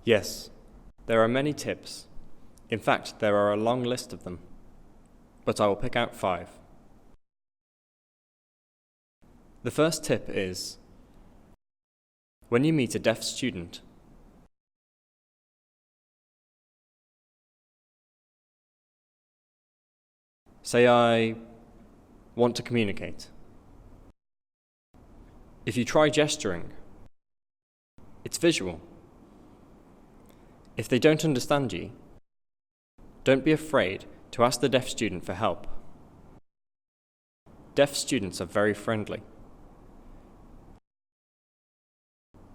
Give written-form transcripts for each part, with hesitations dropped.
Yes, there are many tips. In fact, there are a long list of them, but I will pick out 5. The first tip is, when you meet a deaf student, say I want to communicate. If you try gesturing, it's visual. If they don't understand you, don't be afraid to ask the deaf student for help. Deaf students are very friendly.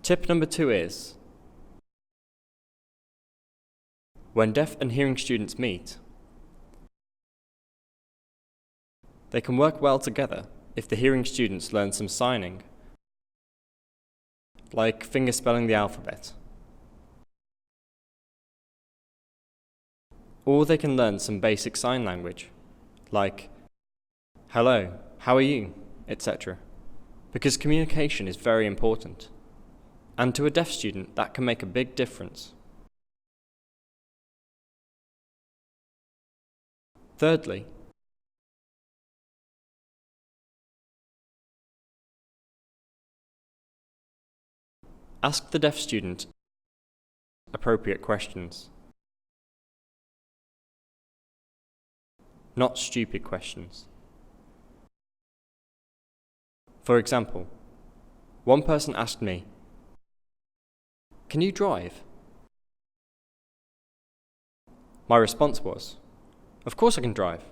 Tip number 2 is, when deaf and hearing students meet, they can work well together if the hearing students learn some signing, like fingerspelling the alphabet. Or they can learn some basic sign language, like hello, how are you, etc. Because communication is very important. And to a deaf student, that can make a big difference. Thirdly, ask the deaf student appropriate questions. Not stupid questions. For example, one person asked me, "Can you drive?" My response was, "Of course I can drive."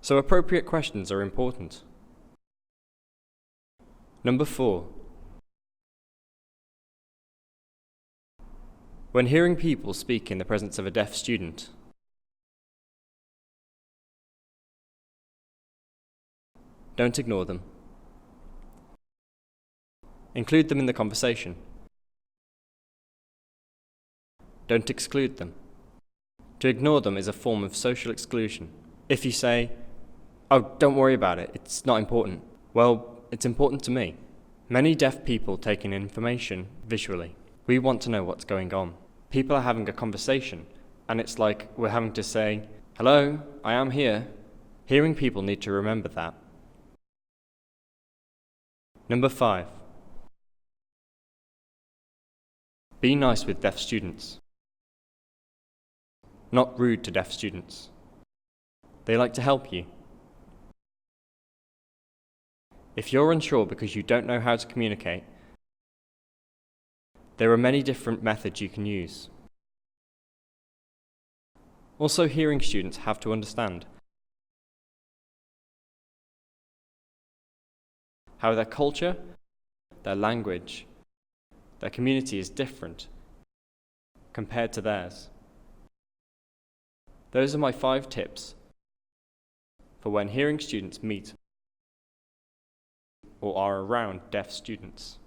So appropriate questions are important. Number 4. When hearing people speak in the presence of a deaf student, don't ignore them. Include them in the conversation. Don't exclude them. To ignore them is a form of social exclusion. If you say, "Oh, don't worry about it, it's not important," well, it's important to me. Many deaf people take in information visually. We want to know what's going on. People are having a conversation, and it's like we're having to say, "Hello, I am here." Hearing people need to remember that. Number 5. Be nice with deaf students. Not rude to deaf students. They like to help you. If you're unsure because you don't know how to communicate, there are many different methods you can use. Also, hearing students have to understand how their culture, their language, their community is different compared to theirs. Those are my 5 tips for when hearing students meet or are around deaf students.